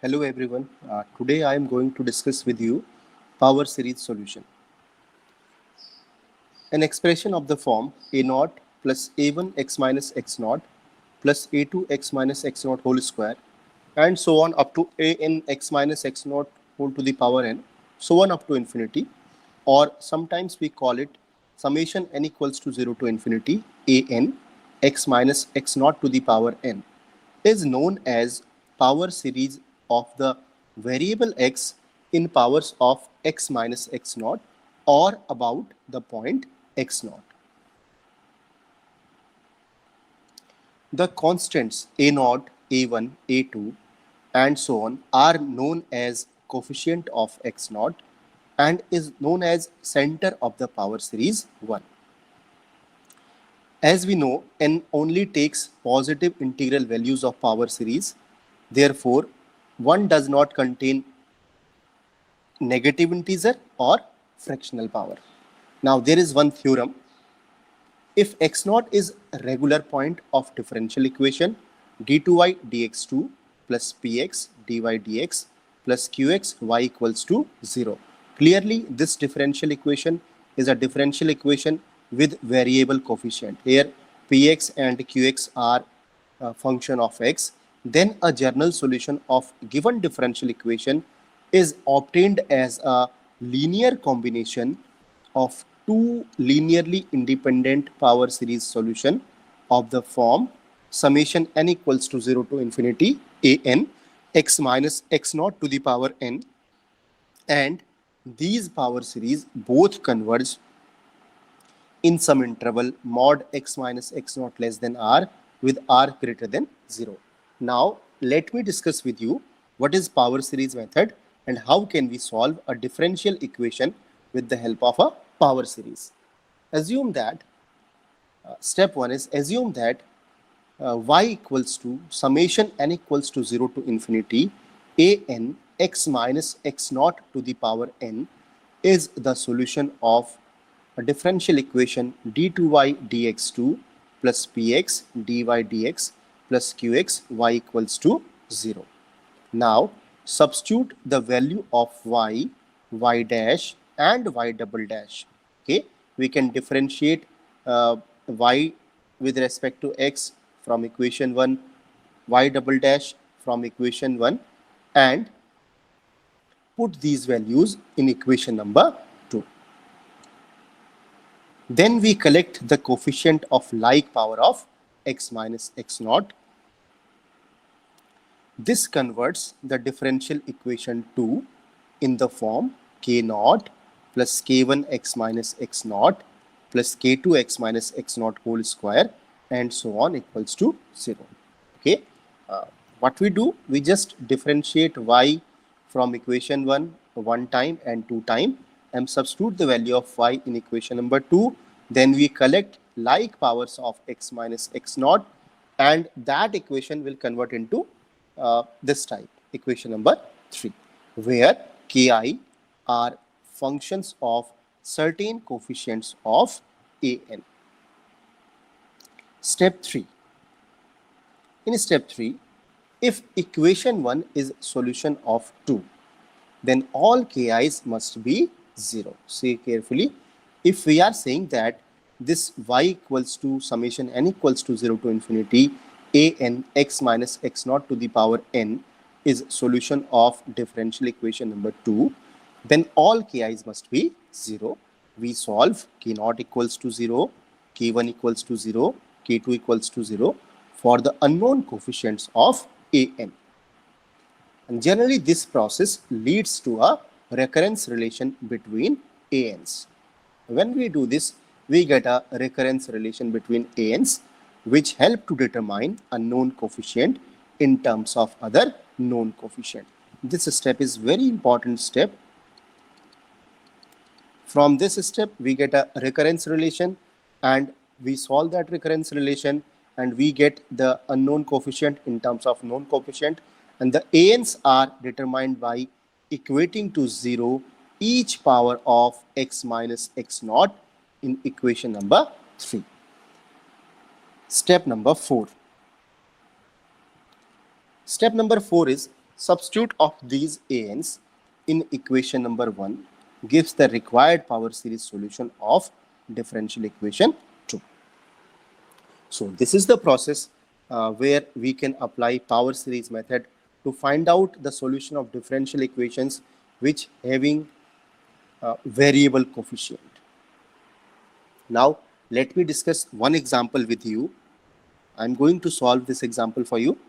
Hello everyone. Today I am going to discuss with you power series solution. An expression of the form a naught plus a1 x minus x naught plus a2 x minus x naught whole square and so on up to a n x minus x naught whole to the power n, so on up to infinity, or sometimes we call it summation n equals to 0 to infinity a n x minus x naught to the power n, is known as power series of the variable x in powers of x minus x naught or about the point x naught. The constants a naught, a1, a2 and so on are known as coefficient of x naught and is known as center of the power series 1. As we know, n only takes positive integral values of power series. Therefore, 1 does not contain negative integer or fractional power. Now, there is one theorem. If x naught is a regular point of differential equation, d2y dx2 plus px dy dx plus qx y equals to 0. Clearly, this differential equation is a differential equation with variable coefficient. Here, px and qx are a function of x. Then a general solution of given differential equation is obtained as a linear combination of two linearly independent power series solution of the form summation n equals to 0 to infinity a n x minus x naught to the power n, and these power series both converge in some interval mod x minus x naught less than r with r greater than 0. Now, let me discuss with you what is power series method and how can we solve a differential equation with the help of a power series. Assume that step 1 is assume that y equals to summation n equals to 0 to infinity a n x minus x naught to the power n is the solution of a differential equation d2y dx2 plus px dy dx plus qx y equals to 0. Now, substitute the value of y, y dash and y double dash. Okay, we can differentiate y with respect to x from equation 1, y double dash from equation 1, and put these values in equation number 2. Then we collect the coefficient of like power of x minus x naught. This converts the differential equation 2 in the form k naught plus k1 x minus x naught plus k2 x minus x naught whole square and so on equals to 0. Okay, what we do, we just differentiate y from equation 1 time and 2 time and substitute the value of y in equation number 2. Then we collect like powers of x minus x naught, and that equation will convert into this type, equation number 3, where ki are functions of certain coefficients of an. Step 3. In step 3, if equation 1 is solution of 2, then all ki's must be 0. See carefully. If we are saying that this y equals to summation n equals to 0 to infinity a n x minus x naught to the power n is solution of differential equation number 2, then all ki's must be 0. We solve k naught equals to 0, k1 equals to 0, k2 equals to 0 for the unknown coefficients of an. And generally, this process leads to a recurrence relation between ans. When we do this, we get a recurrence relation between ans, which help to determine a known coefficient in terms of other known coefficient. This step is very important step. From this step, we get a recurrence relation and we solve that recurrence relation and we get the unknown coefficient in terms of known coefficient, and the ans are determined by equating to 0 each power of x minus x naught in equation number 3. Step number 4. Step number 4 is Substitute of these ans in equation number 1 gives the required power series solution of differential equation 2. So this is the process where we can apply power series method to find out the solution of differential equations which having variable coefficient. Now let me discuss one example with you. I'm going to solve this example for you.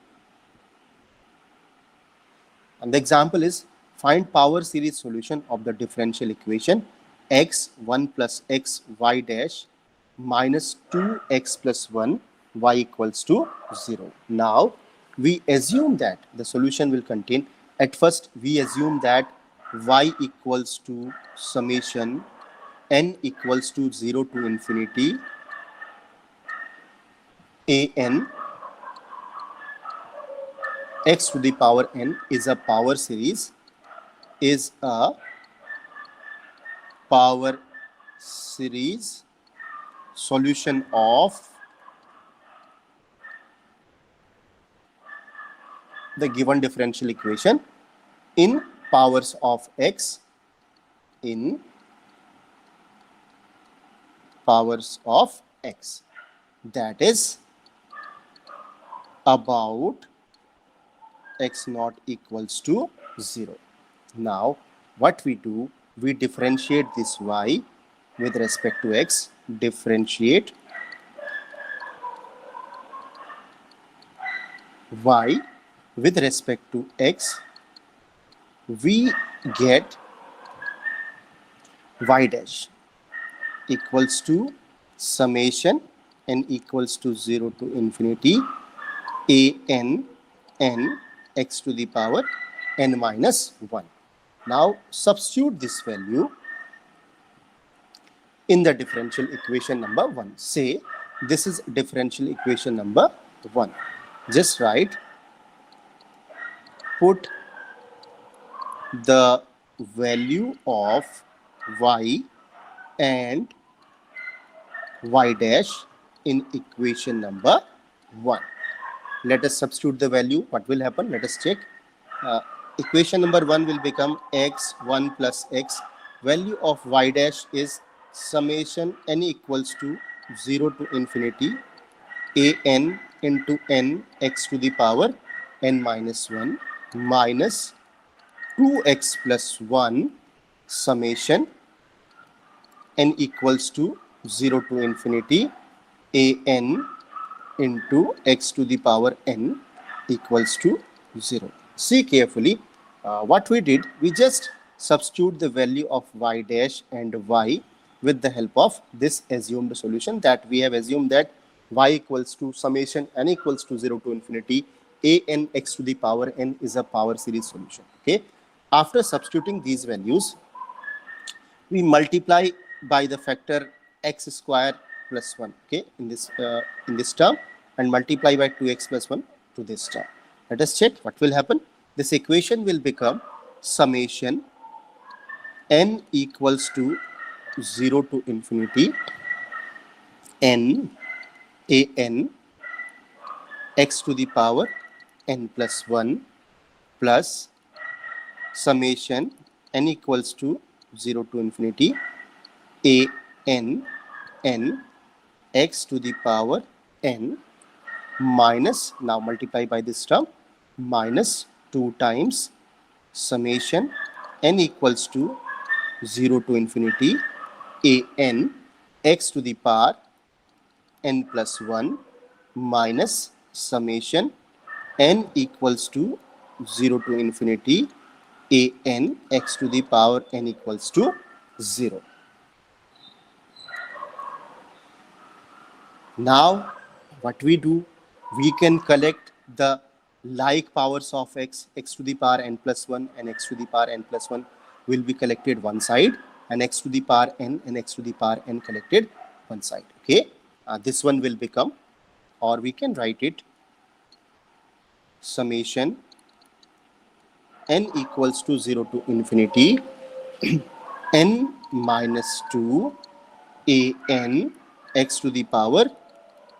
And the example is find power series solution of the differential equation x1 plus x y dash minus 2x plus 1 y equals to 0. Now we assume that the solution will contain, at first we assume that y equals to summation n equals to 0 to infinity an x to the power n is a power series solution of the given differential equation in powers of x in powers of x, that is about x naught equals to 0. Now what we do, we differentiate this y with respect to x, differentiate y with respect to x, we get y dash equals to summation n equals to 0 to infinity an n x to the power n minus 1. Now substitute this value in the differential equation number 1. Say this is differential equation number 1. Just write, put the value of y and y dash in equation number 1. Let us substitute the value. What will happen? Let us check. Equation number 1 will become x1 plus x. Value of y dash is summation n equals to 0 to infinity an into n x to the power n minus 1 minus 2x plus 1 summation n equals to 0 to infinity an into x to the power n equals to 0. See carefully, what we did, we just substitute the value of y dash and y with the help of this assumed solution, that we have assumed that y equals to summation n equals to 0 to infinity an x to the power n is a power series solution. Okay. After substituting these values, we multiply by the factor x square plus 1, okay, in this term, and multiply by 2x plus 1 to this term. Let us check what will happen. This equation will become summation n equals to 0 to infinity n an x to the power n plus 1 plus summation n equals to 0 to infinity an n x to the power n minus, now multiply by this term, minus 2 times summation n equals to 0 to infinity an x to the power n plus 1 minus summation n equals to 0 to infinity an x to the power n equals to 0. Now what we do, we can collect the like powers of x, x to the power n plus 1 and x to the power n plus 1 will be collected one side, and x to the power n and x to the power n collected one side. Okay, this one will become, or we can write it, summation n equals to 0 to infinity n minus 2 an x to the power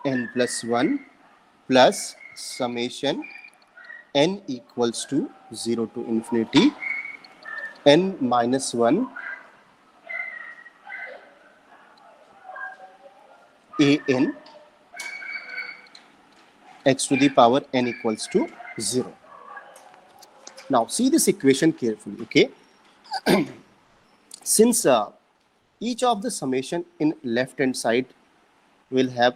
n plus 1 plus summation n equals to 0 to infinity n minus 1 a n x to the power n equals to 0. Now see this equation carefully, okay? Since each of the summation in left hand side will have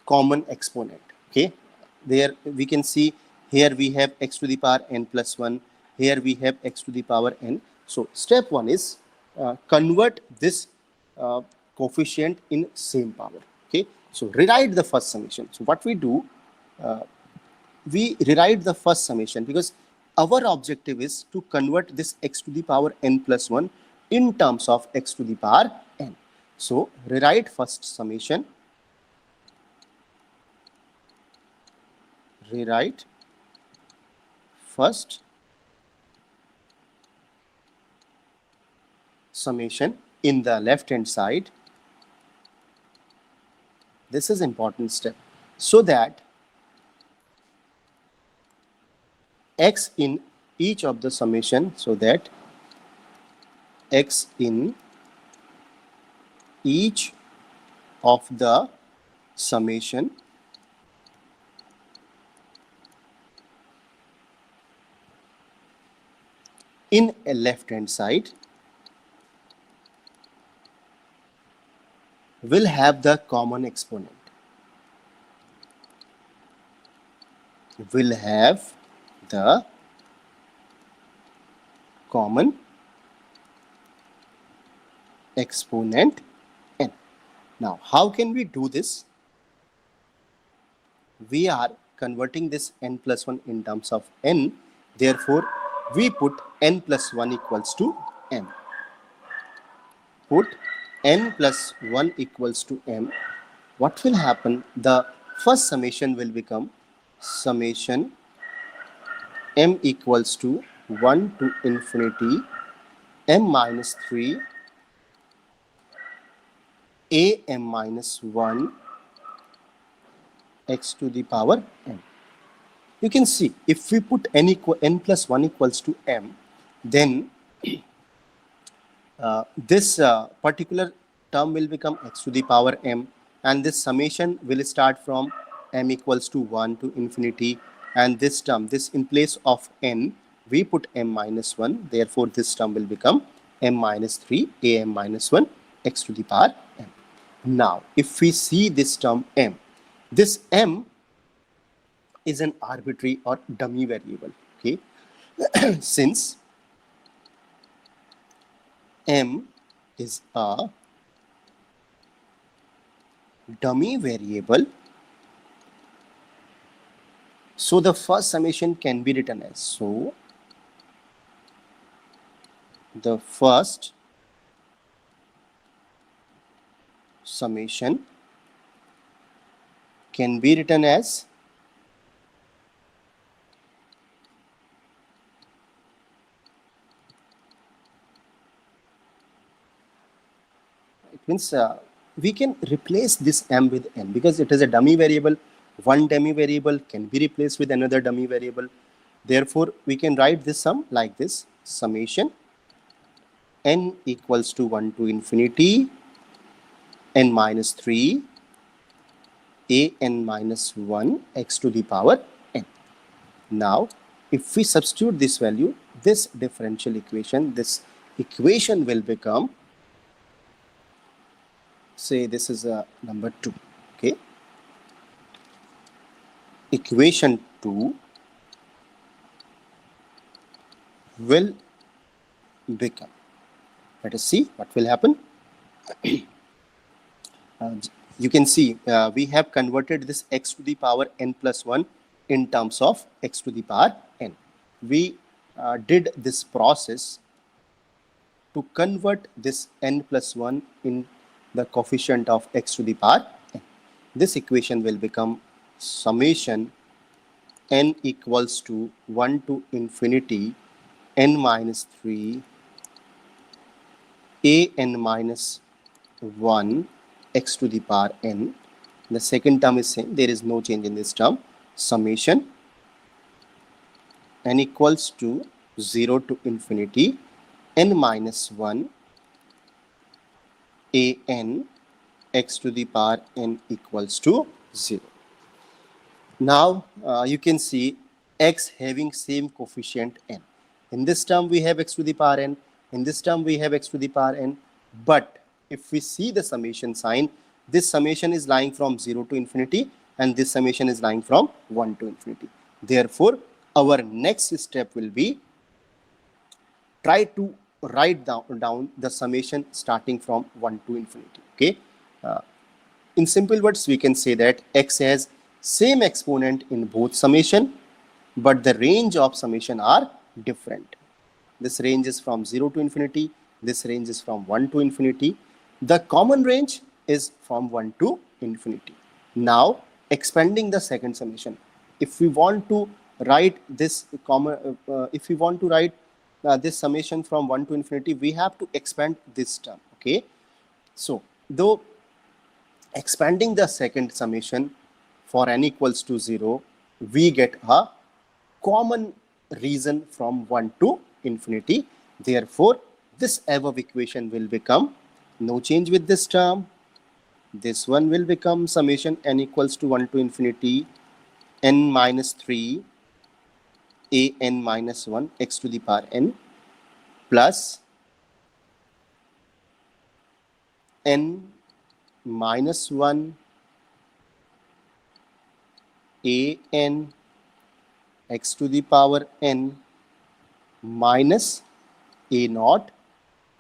common exponent, okay? There we can see here we have x to the power n plus 1, here we have x to the power n. So step 1 is convert this uh, coefficient in same power, okay? So rewrite the first summation. So what we do, we rewrite the first summation because our objective is to convert this x to the power n plus 1 in terms of x to the power n. So rewrite first summation, rewrite first summation in the left hand side. This is important step, so that x in each of the summation, so that x in each of the summation in a left hand side will have the common exponent, will have the common exponent n. Now how can we do this? We are converting this n plus 1 in terms of n, therefore we put n plus 1 equals to m. Put n plus 1 equals to m. What will happen? The first summation will become summation m equals to 1 to infinity m minus 3 a m minus 1 x to the power n. You can see if we put n plus 1 equals to m, then this particular term will become x to the power m, and this summation will start from m equals to 1 to infinity, and this term, this in place of n, we put m minus 1, therefore this term will become m minus 3 a m minus 1 x to the power m. Now if we see this term m, this m is an arbitrary or dummy variable, okay? Since m is a dummy variable, so the first summation can be written as, so the first summation can be written as means we can replace this m with n because it is a dummy variable. One dummy variable can be replaced with another dummy variable. Therefore, we can write this sum like this: summation n equals to 1 to infinity n minus 3 a n minus 1 x to the power n. Now, if we substitute this value, this differential equation, this equation will become, say this is a number 2, okay? Equation 2 will become, let us see what will happen. You can see we have converted this x to the power n plus 1 in terms of x to the power n. We did this process to convert this n plus 1 in the coefficient of x to the power n. This equation will become summation n equals to 1 to infinity n minus 3 a n minus 1 x to the power n The second term is same. There is no change in this term. Summation n equals to 0 to infinity n minus 1 a n x to the power n equals to 0. Now you can see x having same coefficient n. In this term we have x to the power n. In this term we have x to the power n. But if we see the summation sign, this summation is lying from 0 to infinity and this summation is lying from 1 to infinity. Therefore, our next step will be try to write down the summation starting from 1 to infinity. Okay. In simple words, we can say that x has same exponent in both summation, but the range of summation are different. This range is from 0 to infinity. This range is from 1 to infinity. The common range is from 1 to infinity. Now, expanding the second summation. If we want to write this this summation from 1 to infinity, we have to expand this term. Okay. So, though expanding the second summation for n equals to 0, we get a common reason from 1 to infinity. Therefore, this above equation will become no change with this term. This one will become summation n equals to 1 to infinity n minus 3 a n minus 1 x to the power n plus n minus 1 a n x to the power n minus a naught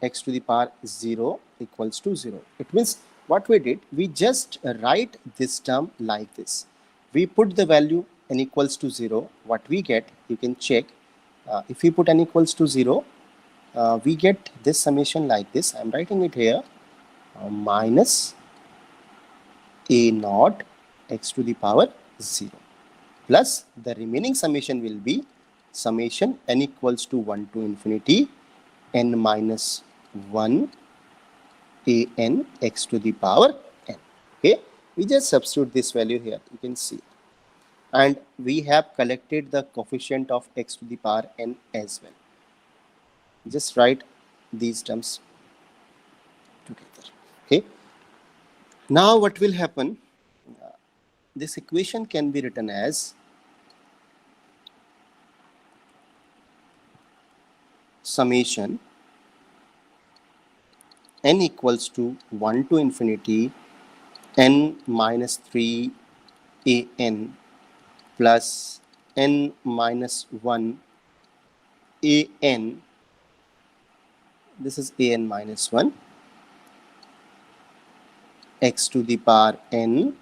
x to the power 0 equals to 0. It means what we did, we just write this term like this. We put the value n equals to 0. What we get, you can check. If we put n equals to 0, we get this summation like this. I am writing it here. Minus a naught x to the power 0 plus the remaining summation will be summation n equals to 1 to infinity n minus 1 a n x to the power n. Okay, we just substitute this value here, you can see, and we have collected the coefficient of x to the power n as well. Just write these terms together. Okay, now what will happen, this equation can be written as summation n equals to 1 to infinity n minus 3 a n plus n minus 1 a n, this is a n minus 1 x to the power n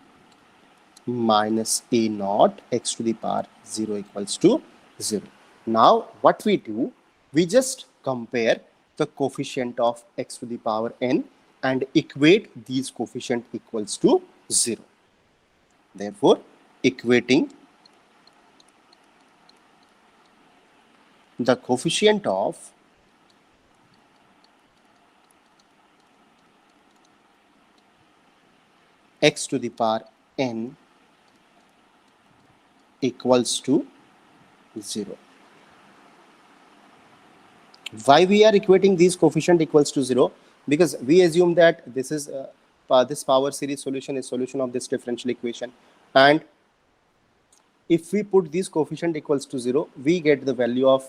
minus a naught x to the power 0 equals to 0. Now what we do, we just compare the coefficient of x to the power n and equate these coefficient equals to 0. Therefore, equating the coefficient of x to the power n equals to 0. Why we are equating these coefficient equals to 0? Because we assume that this is this power series solution is solution of this differential equation, and if we put these coefficient equals to 0, we get the value of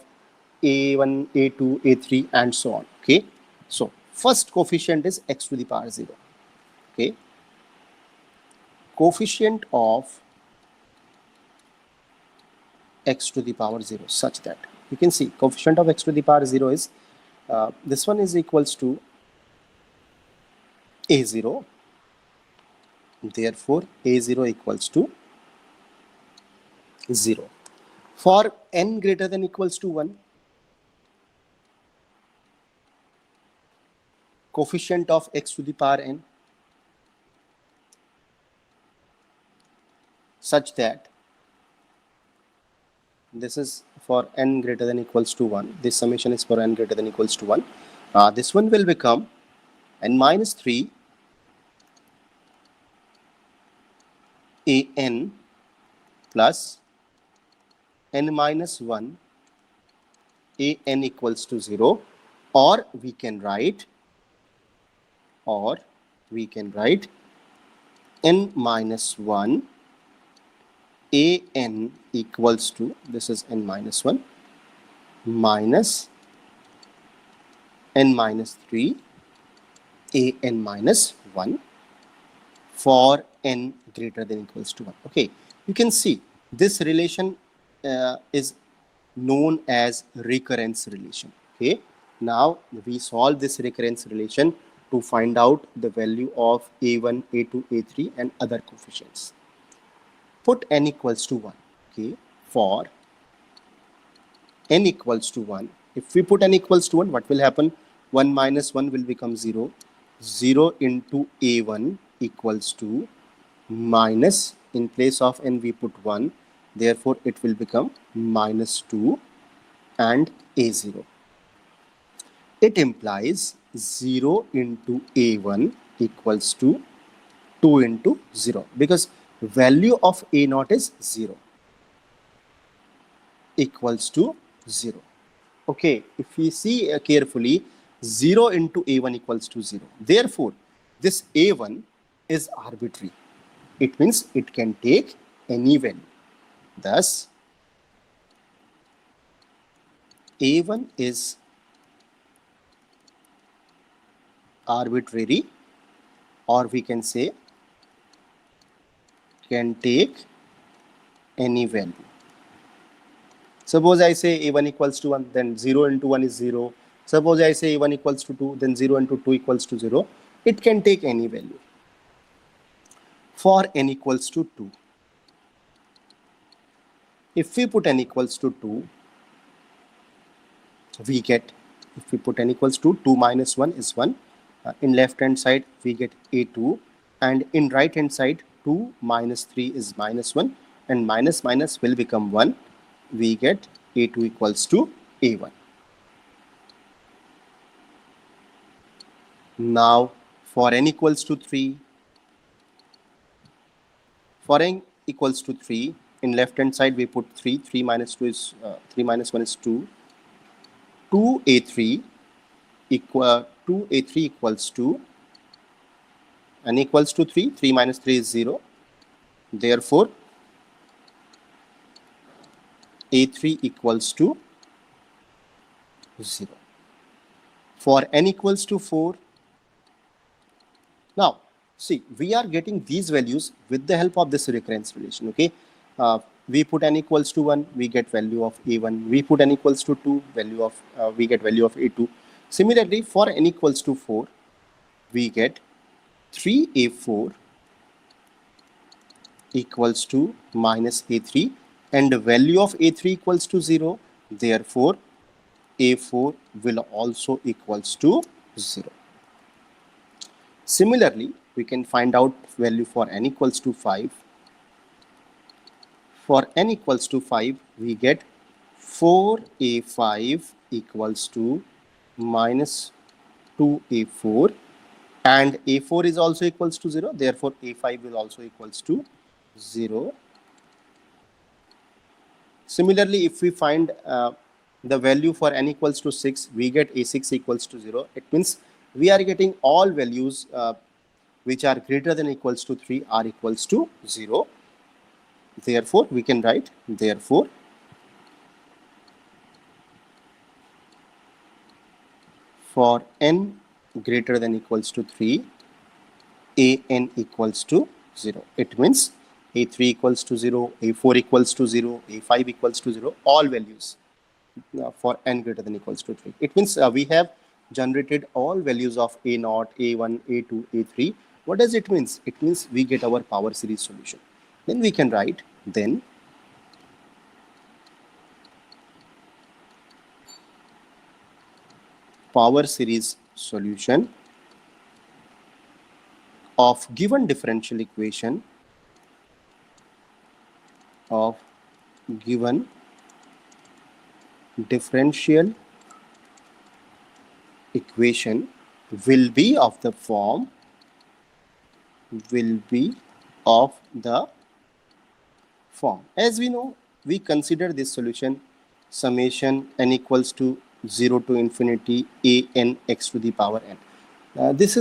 a1, a2, a3 and so on. Okay, so first coefficient is x to the power 0. Okay, coefficient of x to the power 0 such that you can see coefficient of x to the power 0 is this one is equals to a0. Therefore, a0 equals to 0. For n greater than equals to 1, coefficient of x to the power n such that this is for n greater than equals to 1. This summation is for n greater than equals to 1. This one will become n minus 3 an plus n minus 1 an equals to 0, or we can write n minus 1 an equals to, this is n minus 1 minus n minus 3 an minus 1 for n greater than equals to 1. Okay, you can see this relation is known as recurrence relation. Okay, now we solve this recurrence relation to find out the value of a1, a2, a3 and other coefficients. Put n equals to 1. Okay, for n equals to 1, if we put n equals to 1, what will happen? 1 minus 1 will become 0. 0 into a1 equals to minus, in place of n we put 1, therefore it will become minus 2 and a0. It implies 0 into a1 equals to 2 into 0, because value of a naught is 0, equals to 0. Okay, if we see carefully, 0 into a1 equals to 0. Therefore, this a1 is arbitrary. It means it can take any value. Thus, a1 is arbitrary, or we can say can take any value. Suppose I say a1 equals to 1, then 0 into 1 is 0. Suppose I say a1 equals to 2, then 0 into 2 equals to 0. It can take any value. For n equals to 2, if we put n equals to 2, we get, if we put n equals to 2 minus 1 is 1. In left hand side, we get a2. And in right hand side, 2 minus 3 is minus 1. And minus minus will become 1. We get a2 equals to a1. Now, for n equals to 3, for n equals to 3, in left hand side we put 3. 3 minus 2 is 3 minus 1 is 2. 2a3 equals to n equals to 3. 3 minus 3 is 0. Therefore, a3 equals to 0. For n equals to 4, now see, we are getting these values with the help of this recurrence relation. Okay, we put n equals to 1, we get value of a1. We put n equals to 2, value of we get value of a2. Similarly, for n equals to 4, we get 3a4 equals to minus a3, and the value of a3 equals to 0. Therefore, a4 will also equals to 0. Similarly, we can find out value for n equals to 5. For n equals to 5, we get 4a5 equals to minus 2a4, and a4 is also equals to 0. Therefore, a5 will also equals to 0. Similarly, if we find the value for n equals to 6, we get a6 equals to 0. It means we are getting all values which are greater than equals to 3 are equals to 0. Therefore, we can write, therefore, for n greater than equals to 3, an equals to 0. It means a3 equals to 0, a4 equals to 0, a5 equals to 0, all values for n greater than equals to 3. It means we have generated all values of a0, a1, a2, a3. What does it mean? It means we get our power series solution. Then we can write, then power series solution of given differential equation will be of the form form. As we know, we consider this solution summation n equals to 0 to infinity a n x to the power n. This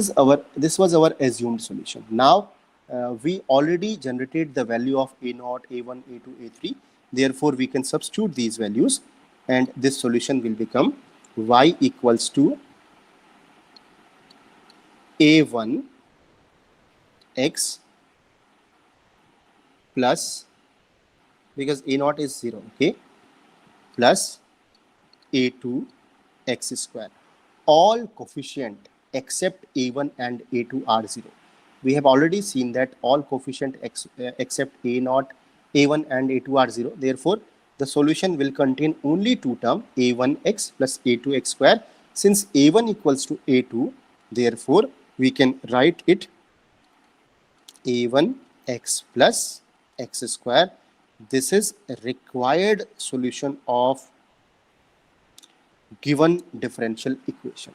was our assumed solution. Now we already generated the value of a naught, a1, a2, a3. Therefore, we can substitute these values, and this solution will become y equals to a1 x plus, because a naught is 0, okay, plus a2 x square. All coefficient except a1 and a2 are 0. We have already seen that all coefficient except a naught, a1 and a2 are 0. Therefore, the solution will contain only two terms, a1x plus a2x square. Since a1 equals to a2, therefore we can write it a1x plus x square. This is a required solution of given differential equation.